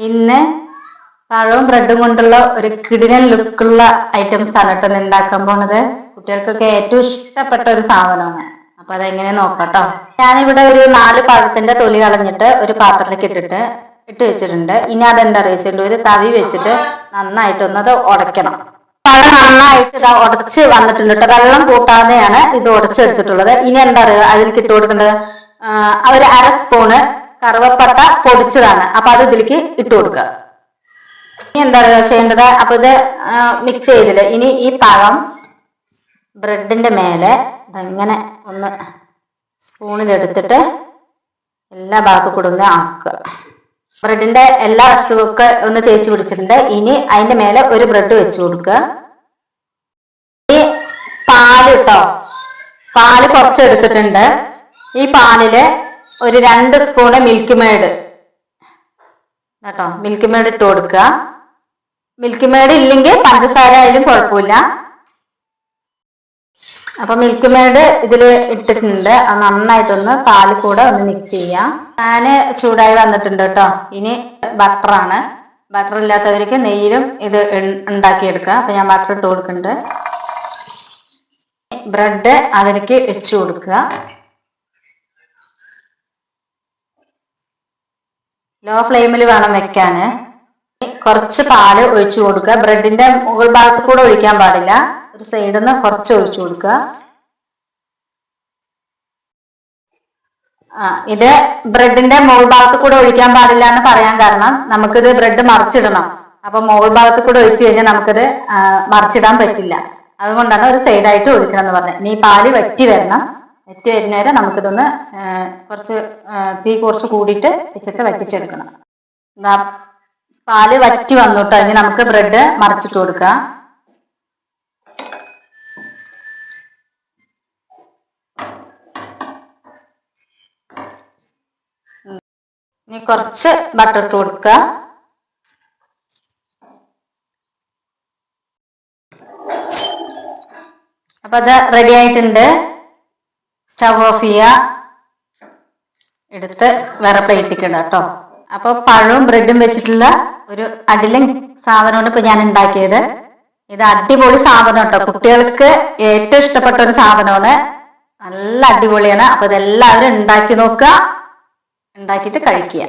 ഇന്ന് പഴവും ബ്രെഡും കൊണ്ടുള്ള ഒരു കിടിലൻ ലുക്കുള്ള ഐറ്റംസ് ആണ് കേട്ടോ ഉണ്ടാക്കാൻ പോണത്. കുട്ടികൾക്കൊക്കെ ഏറ്റവും ഇഷ്ടപ്പെട്ട ഒരു സാധനമാണ്. അപ്പൊ അതെങ്ങനെ നോക്കാട്ടോ. ഞാനിവിടെ ഒരു 4 പഴത്തിന്റെ തൊലി കളഞ്ഞിട്ട് ഒരു പാത്രത്തിലേക്ക് ഇട്ട് വെച്ചിട്ടുണ്ട്. ഇനി അതെന്താ അറിയിച്ചിട്ടുണ്ട്, ഒരു തവി വെച്ചിട്ട് നന്നായിട്ടൊന്ന് അത് ഉടയ്ക്കണം. പഴം നന്നായിട്ട് ഇതാ ഉടച്ച് വന്നിട്ടുണ്ട് കേട്ടോ. വെള്ളം കൂട്ടാതെയാണ് ഇത് ഉടച്ചെടുത്തിട്ടുള്ളത്. ഇനി എന്താ പറയുക, അതിലേക്ക് ഇട്ട് കൊടുക്കേണ്ടത് ഒരു 1/2 സ്പൂണ് കറുവപ്പട്ട പൊടിച്ചതാണ്. അപ്പൊ അത് ഇതിലേക്ക് ഇട്ട് കൊടുക്കുക. ഇനി എന്താ പറയുക ചെയ്യേണ്ടത്, അപ്പൊ ഇത് മിക്സ് ചെയ്തില്ല. ഇനി ഈ പഴം ബ്രെഡിന്റെ മേലെ ഇങ്ങനെ ഒന്ന് സ്പൂണിലെടുത്തിട്ട് എല്ലാ ഭാഗത്തും കൂടെ ഒന്ന് ആക്കുക. ബ്രെഡിന്റെ എല്ലാ വശത്തുമൊക്കെ ഒന്ന് തേച്ച് പിടിച്ചിട്ടുണ്ട്. ഇനി അതിന്റെ മേലെ ഒരു ബ്രെഡ് വെച്ച് കൊടുക്കുക. ഈ പാല് കേട്ടോ, പാല് കുറച്ച് എടുത്തിട്ടുണ്ട്. ഈ പാലില് ഒരു 2 സ്പൂണ് മിൽക്ക് മേഡ് കേട്ടോ, മിൽക്ക് മേഡ് ഇട്ട് കൊടുക്കുക. മിൽക്ക് മേഡ് ഇല്ലെങ്കിൽ പഞ്ചസാര ആയാലും കുഴപ്പമില്ല. അപ്പൊ മിൽക്ക് മേഡ് ഇതിൽ ഇട്ടിട്ടുണ്ട്. അത് നന്നായിട്ടൊന്ന് പാല് കൂടെ ഒന്ന് മിക്സ് ചെയ്യാം. പാന് ചൂടായി വന്നിട്ടുണ്ട് കേട്ടോ. ഇനി ബട്ടറാണ്. ബട്ടർ ഇല്ലാത്തവർക്ക് നെയ്യിലും ഇത് ഉണ്ടാക്കിയെടുക്കുക. അപ്പൊ ഞാൻ ബട്ടർ ഇട്ട് കൊടുക്കുന്നുണ്ട്. ബ്രെഡ് അതിലേക്ക് വെച്ച് കൊടുക്കുക. ലോ ഫ്ലെയിമിൽ വേണം വെക്കാന്. കുറച്ച് പാല് ഒഴിച്ചു കൊടുക്കുക. ബ്രെഡിന്റെ മുകൾ ഭാഗത്ത് കൂടെ ഒഴിക്കാൻ പാടില്ല, ഒരു സൈഡിൽ നിന്ന് കുറച്ച് ഒഴിച്ചു കൊടുക്കുക. ഇത് ബ്രെഡിന്റെ മുകൾ ഭാഗത്ത് കൂടെ ഒഴിക്കാൻ പാടില്ല എന്ന് പറയാൻ കാരണം, നമുക്കിത് ബ്രെഡ് മറിച്ചിടണം. അപ്പൊ മുകൾ ഭാഗത്ത് കൂടെ ഒഴിച്ചു കഴിഞ്ഞാൽ നമുക്കിത് മറിച്ചിടാൻ പറ്റില്ല. അതുകൊണ്ടാണ് ഒരു സൈഡായിട്ട് ഒഴിക്കണം എന്ന് പറഞ്ഞത്. ഇനി പാല് വറ്റി വരണം. വറ്റി വരുന്നേരം നമുക്കിതൊന്ന് കുറച്ച് തീ കുറച്ച് കൂടിയിട്ട് വെച്ചിട്ട് വറ്റിച്ചെടുക്കണം. പാല് വറ്റി വന്നിട്ടോ. ഇനി നമുക്ക് ബ്രെഡ് മറിച്ചിട്ട് കൊടുക്കാം. ഇനി കുറച്ച് ബട്ടർ ഇട്ട് കൊടുക്കുക. അപ്പൊ അത് റെഡി ആയിട്ടുണ്ട്. സ്റ്റവ് ഓഫ് ചെയ്യുക. എടുത്ത് വേറെ പ്ലേറ്റിലേക്ക് ഇടാം കേട്ടോ. അപ്പൊ പഴവും ബ്രെഡും വെച്ചിട്ടുള്ള ഒരു അടിലൻ സാധനമാണ് ഇപ്പൊ ഞാൻ ഉണ്ടാക്കിയത്. ഇത് അടിപൊളി സാധനം കേട്ടോ. കുട്ടികൾക്ക് ഏറ്റവും ഇഷ്ടപ്പെട്ട ഒരു സാധനമാണ്. നല്ല അടിപൊളിയാണ്. അപ്പൊ ഇതെല്ലാവരും ഉണ്ടാക്കി നോക്കുക, ഉണ്ടാക്കിയിട്ട് കഴിക്കുക.